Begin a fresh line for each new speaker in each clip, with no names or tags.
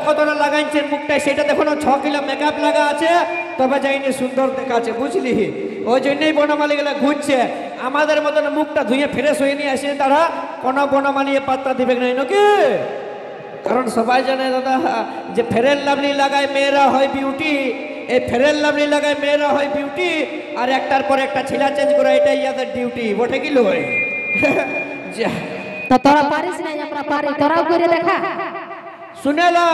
কতটা লাগাইছেন মুখটায় সেটা দেখো না, 6 কিলো মেকআপ লাগা আছে, তবে যাইনি সুন্দর দেখাচ্ছে, বুঝলি? ওই জন্যই বনমালীগুলা ঘুরছে। আমাদের মতন মুখটা ধুয়ে ফ্রেশ হয়ে নিয়ে আসে তারা, কোনো বনমালী পাত্তা দিবে না নাকি? কারণ সবাই জানে দাদা যে ফেয়ার লাভলি লাগায় মেয়েরা হয় বিউটি, এই ফেয়ার লাভলি লাগায় মেয়েরা হয় বিউটি, আর একটার পর একটা ছিলা চেঞ্জ করা এটাই ইয়াদের ডিউটি, বটে কি লয়?
তো তোরা পারিস না, আমরা পারি, তোরাও করে দেখা।
শুনেলা,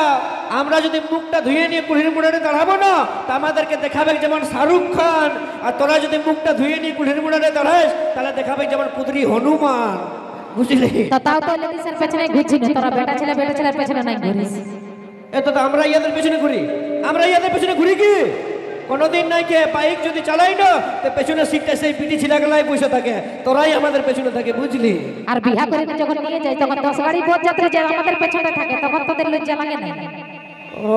আমরা যদি মুখটা ধুয়ে নিয়ে কুড়ির মুড়ারে দাঁড়াবো না, তা আমাদেরকে দেখাবে যেমন শাহরুখ খান, আর তোরা যদি মুখটা ধুয়ে নিয়ে কুড়ির মুড়ারে দাঁড়াস তাহলে দেখাবে যেমন পুত্রী হনুমান, বুঝলি?
তাও তো লেডিসের পেছনে ঘুরছি না, তোরা বেটা ছেলের পেছনে নাই ঘুরিস।
এত তো আমরা ইয়াদের পেছনে ঘুরি, আমরা ইয়াদের পেছনে ঘুরি কি কোনোদিন নাই? কে বাইক যদি চালাই না তো পেছনে সিটটা সেই পিটি ছিলাগুলাই বসে থাকে, তোরাই আমাদের পেছনে থাকে, বুঝলি?
আর বিয়া করে যখন নিয়ে যাই তখন 10 গাড়ি বরযাত্রী যে আমাদের পেছনে থাকে, তখন তোদের লজ্জা লাগে না?
ও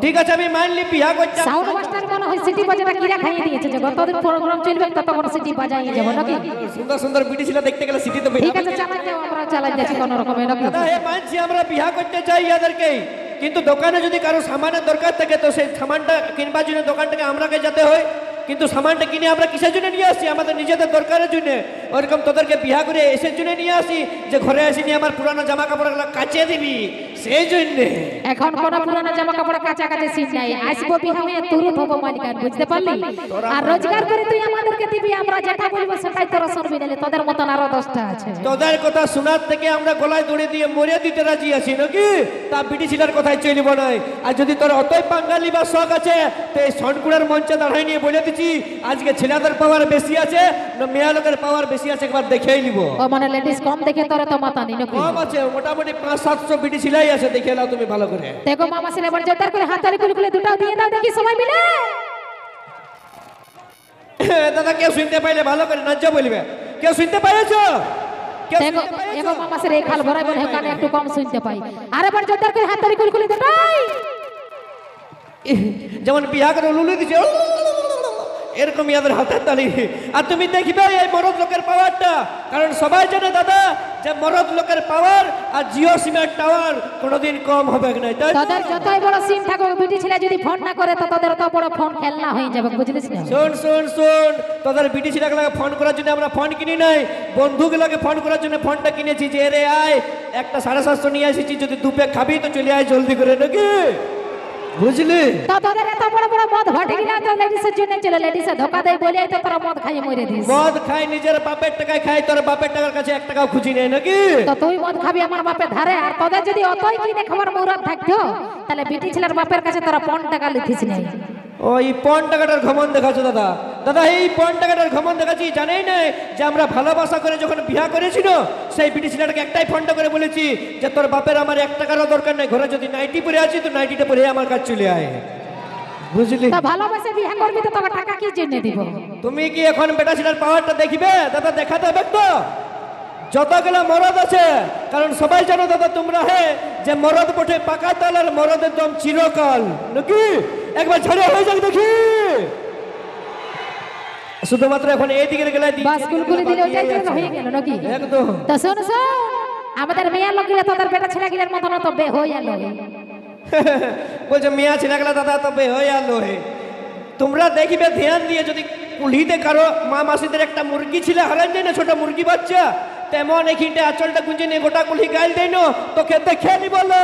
ঠিক আছে, আমি মানলি বিয়া করতে।
সাউন্ড মাস্টার মনে হয় সিটি বাজাটা কিরা খাইয়ে দিয়েছে, যে যতদিন প্রোগ্রাম চলবে ততক্ষণ সিটি বাজাইয়ে যাব নাকি?
সুন্দর সুন্দর পিটি ছিলা দেখতে গেলে সিটি তো
ঠিক আছে, চালাই যাও, আমরা চালাই যাচ্ছি কোন রকমে নাকি?
দাদা হে মানছি আমরা বিয়া করতে চাই ইয়াদেরকে, কিন্তু দোকানে যদি কারো সামানের দরকার থাকে তো সেই সামানটা কিনবার জন্য দোকানটাকে আমরাকে যেতে হয়, কিন্তু সামানটা কিনে আমরা কিসের জন্য নিয়ে আসি? আমাদের নিজেদের দরকারের জন্য। ওরকম তোদেরকে বিয়া করে এসের জন্য নিয়ে আসি যে ঘরে আসি নিয়ে আমার পুরানো জামা কাপড়গুলো কাচে দিবি, সেই জন্য।
এখন কোন পুরানো জামা কাপড় কাচা কাচে সিন নাই, আসবো বিয়া হয়ে তুরুত হবো মালিকান, বুঝতে পারলি? আর রোজগার করে তুই আমাদেরকে দিবি, আমরা যেটা বলবো সেটাই তোরা শুনবি, নালে তোদের মতন আরো 10টা আছে।
তোদের কথা শোনার থেকে আমরা গলায় দড়ি দিয়ে মরে দিতে রাজি আছি নাকি? তা বিটি ছিলার কথাই চলিব নাই। আর যদি তোর অতই বাঙালি বা শখ আছে তো এই সনকুড়ার মঞ্চে দাঁড়াই নিয়ে বলে দিচ্ছি, আজকে ছেলেদের পাওয়ার বেশি আছে না মেয়ে লোকের পাওয়ার বেশি আছে একবার দেখেই নিব।
ও মানে লেডিস কম দেখে তোরা তো মাথা নি নাকি?
কম আছে, মোটামুটি 500-700 বিটি ছিলাই আছে, দেখে নাও তুমি ভালো করে।
দেখো মামা ছেলে এবার জোরদার করে হাতালি কুলকুলে দুটাও দিয়ে দাও দেখি সবাই মিলে।
দাদা কেউ শুনতে পাইলে ভালো করে নাচ বলবে, কেউ শুনতে পাইছো?
দেখো এগো মামা ছেলে এই খাল ভরাই বলে কানে একটু কম শুনতে পাই, আর এবার জোরদার করে হাতালি কুলকুলে দুটাই
যেমন বিয়া করে লুলু দিছে এরকম ইয়াদের হাতের তালি। আর তুমি দেখবে এই মরদ লোকের পাওয়ারটা, কারণ সবাই জানে দাদা যে মরদ লোকের পাওয়ার আর জিও সিমের টাওয়ার কোনোদিন কম হবে না।
তোদের যতই বড় সিম থাকুক বিটি ছেলে যদি ফোন না করে তো তোদের তো বড় ফোন খেলনা হয়ে যাবে, বুঝলিস না?
শোন শোন শোন, তোদের বিটি ছেলেগুলোকে ফোন করার জন্য আমরা ফোন কিনি নাই, বন্ধুগুলোকে ফোন করার জন্য ফোনটা কিনেছি যে রে আয় একটা 750 নিয়ে এসেছি, যদি 2 প্যাক খাবি তো চলে আয় জলদি করে নাকি, বুঝলি?
তো তোদের এত বড় বড় মদ ভাটি গিলা তো লেডিসের জন্য চলে, লেডিসে ধোকা দেয় বলে তো তোরা মদ খাইয়ে মরে দিস।
মদ খাই নিজের বাপের টাকায় খাই, তোর বাপের টাকার কাছে 1 টাকাও খুঁজি নেই নাকি?
তো তুই মদ খাবি আমার বাপের ধারে, আর তোদের যদি অতই কিনে খাবার মুরাদ থাকতো তাহলে বিটি ছেলের বাপের কাছে তোরা 5 টাকা লিখিস নাই।
ওই 5 টাকাটার ঘমন দেখাচ্ছ দাদা। দাদা এই 5 টাকাটার ঘমন দেখাচ্ছি, জানেই না যে আমরা ভালোবাসা করে যখন বিয়া করেছিল সেই বিটি ছেলেটাকে একটাই ফোনটা করে বলেছি যে তোর বাপের আমার 1 টাকারও দরকার নেই, ঘরে যদি নাইটি পরে আছি তো নাইটিটা পরে আমার কাছে চলে আয়, বুঝলি?
তা ভালোবাসে বিয়া করবি তো তোকে টাকা কি জন্য দিব?
তুমি কি এখন বেটা ছেলের পাওয়ারটা দেখিবে দাদা? দেখাতে হবে তো যতগুলো মরদ আছে, কারণ সবাই জানো দাদা তোমরা হে যে মরদ বটে পাকা তাল আর মরদের দম চিরকাল নাকি? একবার ঝড়ে হয়ে যাক দেখি, শুধুমাত্র এখন এই দিকে গেলে
বাস কুলকুলি দিলে ওইটাই তো হয়ে গেল নাকি?
একদম।
তো শোন শোন, আমাদের মেয়া লগিলে তোদের বেটা ছেলে গিলার মতন তো বে হয়ে গেল।
বলছে মিয়া ছেলেগুলা দাদা তো বে হয়ে গেল হে। তোমরা দেখিবে ধ্যান দিয়ে, যদি কুলিতে কারো মা মাসিদের একটা মুরগি ছিল হারান যায় না, ছোট মুরগি বাচ্চা, তেমন এখানটা আঁচলটা গুঁজে নিয়ে গোটা কুলি গাইল দেয় না তো খেতে খেয়ে বলো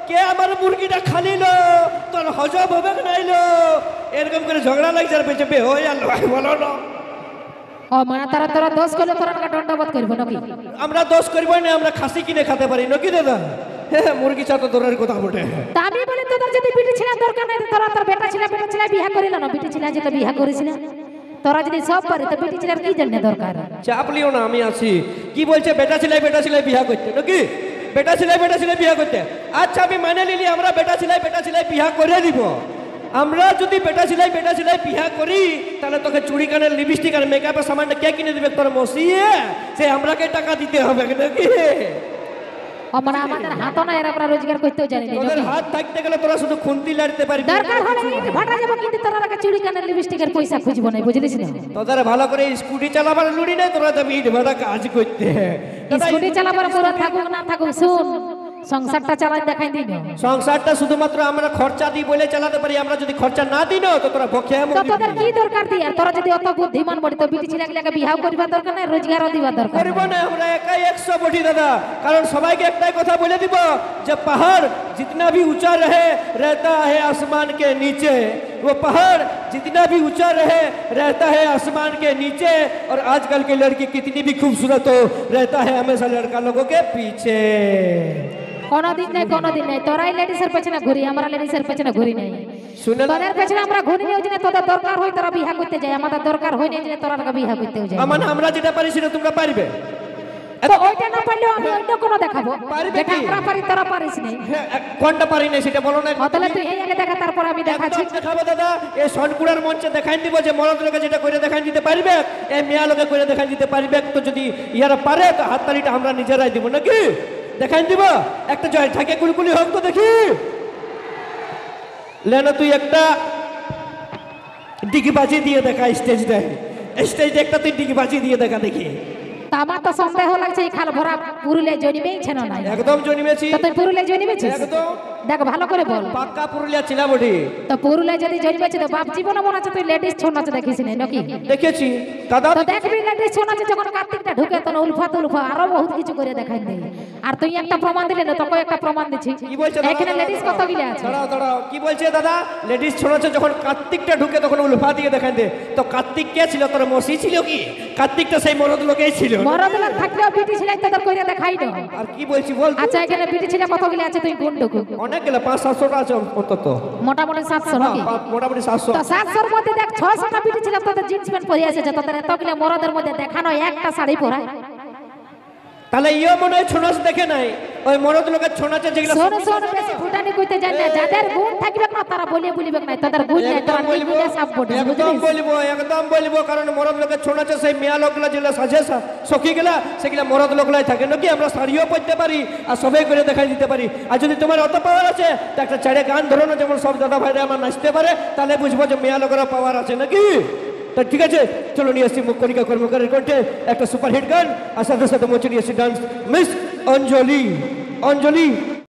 কে আমার মুরগিটা খালিলো, তোর হজম হবে নাইলো, এরকম করে ঝগড়া লাগছে আর পেছে বে হয়ে গেল বলো না।
ও মানে তারা তোরা দোষ করলে তোরা দণ্ডবোধ করবো নাকি?
আমরা দোষ করবো না, আমরা খাসি কিনে খেতে পারি নাকি দাদা? হ্যাঁ মুরগি চা তো দূরের কথা বটে।
তা আমি বলি তোদের যদি বিটি ছেলে দরকার নাই তোরা তোর বেটা ছেলে বিয়া করিল না, বিটি ছেলে যেটা বিয়া করেছিল তোরা যদি সব পারে তো বিটি ছেলের কি জন্য দরকার?
চাপ লিও না, আমি আছি। কি বলছে বেটা ছেলে বিয়া করতে নাকি? বেটা ছেলে বিয়া করতে, আচ্ছা আমি মানে নিলি আমরা বেটা ছেলে বিয়া করে দিব। আমরা যদি বেটা ছেলে বিয়া করি তাহলে তোকে চুড়ি কানের লিপস্টিক আর মেকআপের সামানটা কে কিনে দিবে? তোর মসিয়ে সে আমরাকে টাকা দিতে হবে নাকি?
ও মানে আমাদের হাত না, এরা আমরা রোজগার করতেও জানি না।
তোদের হাত থাকতে গেলে তোরা শুধু খুন্তি লাড়তে পারবি,
দরকার হলে ইট ভাটা যাব, কিন্তু তোরা আগে চুড়ি কানের লিপস্টিকের পয়সা খুঁজবো না, বুঝলিস না?
তোদের ভালো করে স্কুটি চালাবার লুড়ি নাই, তোরা যাবি ইট ভাটা কাজ করতে।
স্কুটি চালাবার পুরো থাকুক না থাকুক, শুন সংসারটা চালাই দেখাই দিন
সংসারটা শুধুমাত্র আমরা খরচা দিই বলে চালাতে পারি, আমরা যদি খরচা না দিই না তো তোরা ভক্ষে
তো তোদের কি দরকার দিয়ে তোরা যদি অত বুদ্ধিমান বড়ি তো বিটি ছেলেগুলোকে বিবাহ করিবার দরকার নাই, রোজগারও দিবার দরকার
করব না। আমরা একাই 100 বটি দাদা, কারণ সবাইকে একটাই কথা বলে দিব যে पहाड़ जितना भी ऊंचा रहे रहता है आसमान के नीचे, वो पहाड़ जितना भी ऊंचा रहे रहता है आसमान के नीचे, और आजकल की लड़की कितनी भी खूबसूरत हो रहता है हमेशा लड़का लोगों के पीछे।
কোনদিন নাই তোরাই লেডিসের পেছনে ঘুরি, আমরা লেডিসের পেছনে ঘুরি নাই।
শুনে না,
তোদের পেছনে আমরা ঘুরি নাই যে তোদের দরকার হয় তোরা বিবাহ করতে যায়, আমাদের দরকার হয় না যে তোরা বিবাহ করতে যায়।
মানে আমরা যেটা পারি সেটা তোমরা পারবে,
তো ওইটা না পারলেও আমি অন্য কোনো দেখাবো
পারবে
যেটা
কি?
আমরা পারি তোরা পারিস নাই।
হ্যাঁ, কোনটা পারি না সেটা বলো না।
তাহলে তুই এই আগে দেখা, তারপর আমি দেখাচ্ছি।
একদম দেখাবো দাদা, এই সনকুড়ার মঞ্চে দেখাই দিব যে মরদ লোকে যেটা করে দেখাই দিতে পারবে, এই মেয়া লোকে করে দেখাই দিতে পারবে। তো যদি ইয়ারা পারে তো হাততালিটা আমরা নিজেরাই দিব নাকি, দেখাই দিব। একটা জয় থাকে কুলকুলি হোক তো দেখি। লেনা তুই একটা ডিগবাজি দিয়ে দেখা স্টেজটায়, স্টেজে একটা তুই ডিগবাজি দিয়ে দেখা দেখি।
তা আমার তো সন্দেহ লাগছে এই খাল ভরা পুরুলিয়া জন্মেইছে না নাই।
একদম জন্মেছি,
তো তুই পুরুলিয়া জন্মেছিস?
একদম
দেখ ভালো করে বল।
পাক্কা পুরুলিয়া চিলাবটি।
তো পুরুলিয়া যদি জন্মেছে তো বাপ জীবনে মনে হচ্ছে তুই লেডিস ছৌ নাচ দেখিস নাই নাকি?
দেখেছি দাদা।
তো দেখবি লেডিস ছৌ নাচে যখন কার্তিকটা ঢুকে তখন উলফা আরো বহুত কিছু করে দেখাই দেয়। আর তুই একটা প্রমাণ দিলে না, তোকে একটা প্রমাণ দিচ্ছি।
কি বলছে দাদা?
এখানে লেডিস কতগুলো আছে?
দাঁড়াও দাঁড়াও, কি বলছে দাদা? লেডিস ছোড়াচ্ছে যখন কার্তিকটা ঢুকে তখন উলফা দিয়ে দেখাই দে। তো কার্তিক কে ছিল? তোর মসি ছিল কি? কার্তিকটা সেই মরদ লোকেই ছিল।
মরদ লোক থাকলেও বিটি ছেলে তোদের কইরা দেখাই না।
আর কি বলছি বল।
আচ্ছা এখানে বিটি ছেলে কতগুলো আছে তুই গুণ ঢুকু?
অনেক গেলে 500-700টা আছে অন্তত।
মোটামুটি 700 নাকি?
মোটামুটি 700।
তো 700 এর মধ্যে দেখ 600টা বিটি ছেলে তোদের জিন্স প্যান্ট পরে আছে, যে তোদের এতগুলো মরদের মধ্যে দেখানো একটা শাড়ি পরায়।
তাহলে ইও মনে হয় ছোনাচ দেখে নাই, ওই মরদ লোকের ছোনাচে যেগুলো
শোন বেশি ফুটানি কইতে জানি না, যাদের গুণ থাকবে না তারা বলিয়ে বলিবে না, তোদের গুণ নাই তোরা নিগুলে সব বটে
একদম বলবো, একদম বলবো। কারণ মরদ লোকের ছোনাচে সেই মেয়া লোকগুলা যেগুলো সাজে সখী গেলা সেগুলা মরদ লোকলাই থাকে নাকি। আমরা শাড়িও পরতে পারি আর সবাই করে দেখাই দিতে পারি। আর যদি তোমার অত পাওয়ার আছে তো একটা চারে গান ধরো না, যেমন সব দাদা ভাইরা আমার নাচতে পারে, তাহলে বুঝবো যে মেয়া লোকেরা পাওয়ার আছে নাকি। তো ঠিক আছে, চলো নিয়ে আসছি মুখকণিকা কর্মকারের কণ্ঠে একটা সুপারহিট গান, আর সাথে সাথে মঞ্চে নিয়ে আসছি ডান্স মিস অঞ্জলি।